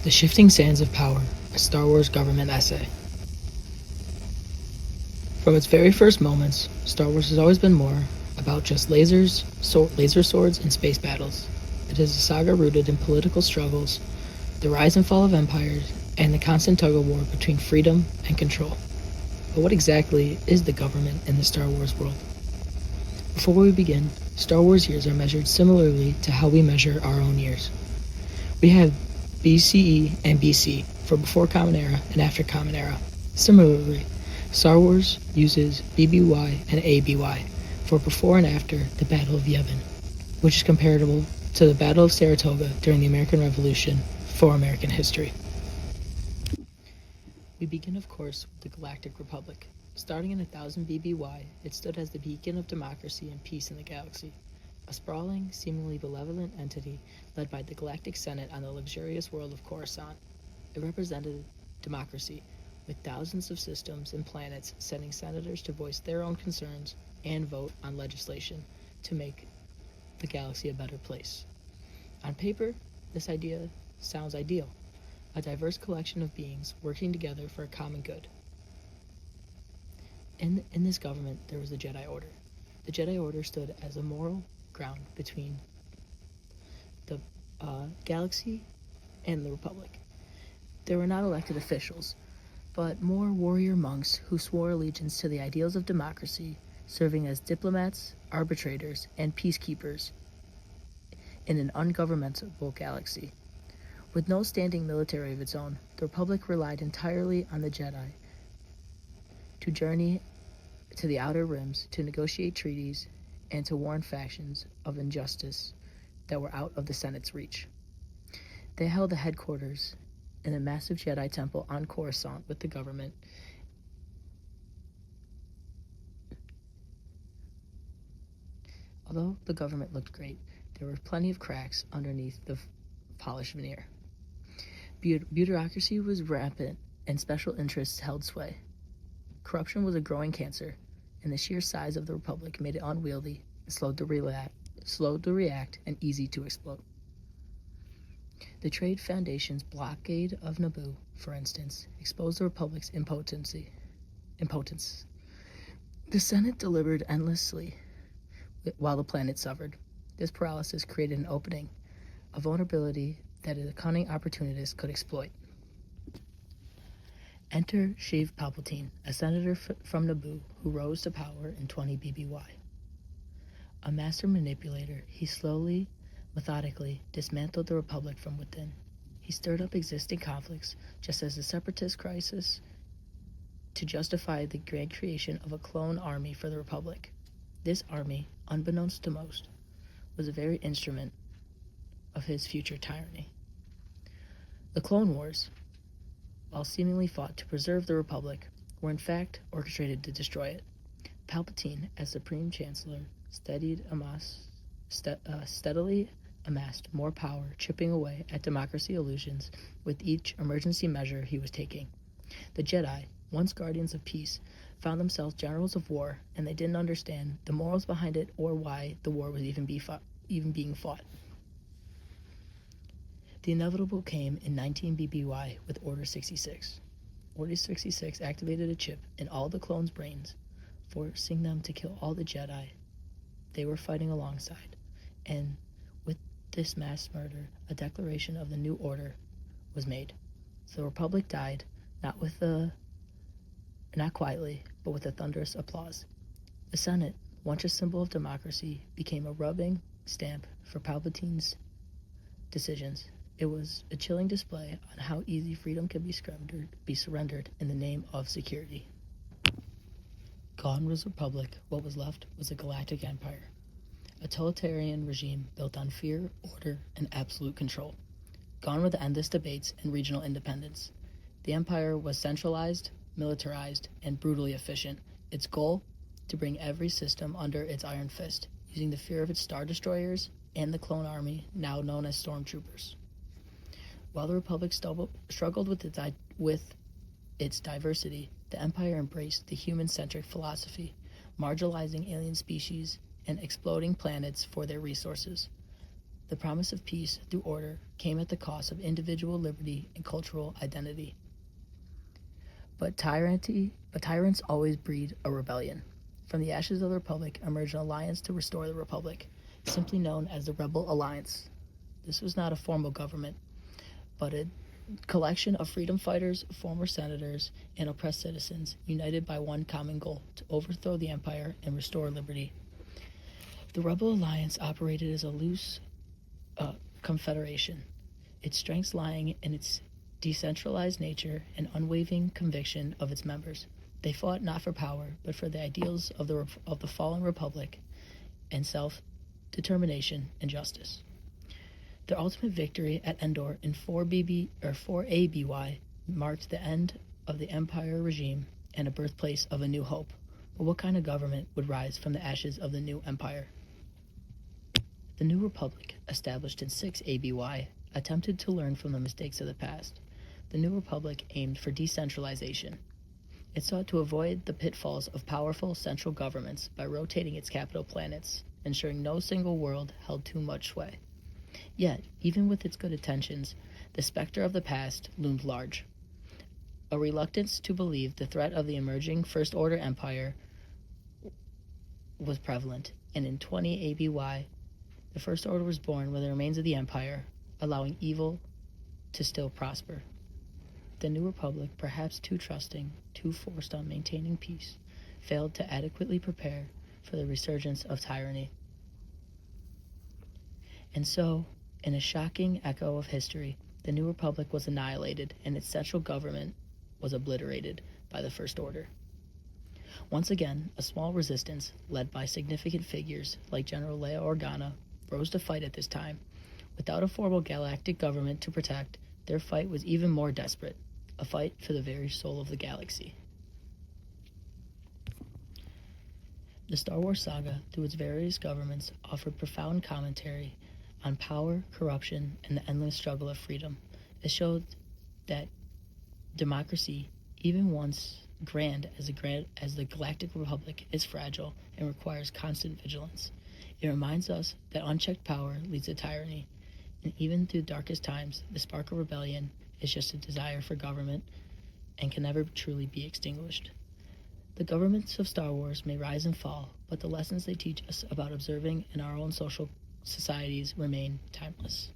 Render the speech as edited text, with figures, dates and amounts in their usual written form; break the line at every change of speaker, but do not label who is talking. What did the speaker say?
The Shifting Sands of Power, a Star Wars government essay. From its very first moments, Star Wars has always been more about just lasers, laser swords, and space battles. It is a saga rooted in political struggles, the rise and fall of empires, and the constant tug-of-war between freedom and control. But what exactly is the government in the Star Wars world? Before we begin, Star Wars years are measured similarly to how we measure our own years. We have BCE and BC for before Common Era and after Common Era. Similarly, Star Wars uses BBY and ABY for before and after the Battle of Yavin, which is comparable to the Battle of Saratoga during the American Revolution for American history. We begin, of course, with the Galactic Republic. Starting in 1000 BBY, it stood as the beacon of democracy and peace in the galaxy. A sprawling, seemingly benevolent entity led by the Galactic Senate on the luxurious world of Coruscant. It represented democracy, with thousands of systems and planets sending senators to voice their own concerns and vote on legislation to make the galaxy a better place. On paper, this idea sounds ideal, a diverse collection of beings working together for a common good. In this government, there was the Jedi Order. The Jedi Order stood as a moral ground between the galaxy and the Republic. They were not elected officials, but more warrior monks who swore allegiance to the ideals of democracy, serving as diplomats, arbitrators, and peacekeepers in an ungovernmentable galaxy. With no standing military of its own, the Republic relied entirely on the Jedi to journey to the outer rims to negotiate treaties and to warn factions of injustice that were out of the Senate's reach. They held the headquarters in a massive Jedi temple on Coruscant with the government. Although the government looked great, there were plenty of cracks underneath the polished veneer. Bureaucracy was rampant and special interests held sway. Corruption was a growing cancer, and the sheer size of the Republic made it unwieldy, slow to react, and easy to explode. The Trade Foundation's blockade of Naboo, for instance, exposed the Republic's impotence. The Senate delivered endlessly while the planet suffered. This paralysis created an opening, a vulnerability that a cunning opportunist could exploit. Enter Sheev Palpatine, a senator from Naboo who rose to power in 20 BBY. A master manipulator, he slowly, methodically dismantled the Republic from within. He stirred up existing conflicts, just as the Separatist crisis, to justify the grand creation of a clone army for the Republic. This army, unbeknownst to most, was a very instrument of his future tyranny. The Clone Wars, while seemingly fought to preserve the Republic, were in fact orchestrated to destroy it. Palpatine, as Supreme Chancellor, steadily amassed more power, chipping away at democracy illusions with each emergency measure he was taking. The Jedi, once guardians of peace, found themselves generals of war, and they didn't understand the morals behind it or why the war was even being fought. The inevitable came in 19 BBY with Order 66. Order 66 activated a chip in all the clones' brains, forcing them to kill all the Jedi they were fighting alongside. And with this mass murder, a declaration of the new order was made. So the Republic died, not quietly, but with a thunderous applause. The Senate, once a symbol of democracy, became a rubbing stamp for Palpatine's decisions. It was a chilling display on how easy freedom can be surrendered in the name of security. Gone was the Republic. What was left was a galactic empire, a totalitarian regime built on fear, order, and absolute control. Gone were the endless debates and regional independence. The empire was centralized, militarized, and brutally efficient. Its goal? To bring every system under its iron fist, using the fear of its star destroyers and the clone army, now known as stormtroopers. While the Republic struggled with its diversity, the Empire embraced the human-centric philosophy, marginalizing alien species and exploding planets for their resources. The promise of peace through order came at the cost of individual liberty and cultural identity. But tyrants always breed a rebellion. From the ashes of the Republic emerged an alliance to restore the Republic, simply known as the Rebel Alliance. This was not a formal government, but a collection of freedom fighters, former senators, and oppressed citizens united by one common goal: to overthrow the empire and restore liberty. The Rebel Alliance operated as a loose confederation, its strengths lying in its decentralized nature and unwavering conviction of its members. They fought not for power, but for the ideals of the fallen republic and self-determination and justice. Their ultimate victory at Endor in 4 ABY marked the end of the Empire regime and a birthplace of a new hope. But what kind of government would rise from the ashes of the new empire? The new republic, established in 6 ABY, attempted to learn from the mistakes of the past. The new republic aimed for decentralization. It sought to avoid the pitfalls of powerful central governments by rotating its capital planets, ensuring no single world held too much sway. Yet, even with its good intentions, the specter of the past loomed large. A reluctance to believe the threat of the emerging First Order Empire was prevalent, and in 20 ABY, the First Order was born with the remains of the Empire, allowing evil to still prosper. The New Republic, perhaps too trusting, too forced on maintaining peace, failed to adequately prepare for the resurgence of tyranny. And so, in a shocking echo of history, the New Republic was annihilated and its central government was obliterated by the First Order. Once again, a small resistance, led by significant figures like General Leia Organa, rose to fight at this time. Without a formal galactic government to protect, their fight was even more desperate, a fight for the very soul of the galaxy. The Star Wars saga, through its various governments, offered profound commentary on power, corruption, and the endless struggle of freedom. It showed that democracy, even once grand as the Galactic Republic, is fragile and requires constant vigilance. It reminds us that unchecked power leads to tyranny, and even through darkest times, the spark of rebellion is just a desire for government and can never truly be extinguished. The governments of Star Wars may rise and fall, but the lessons they teach us about observing in our own social societies remain timeless.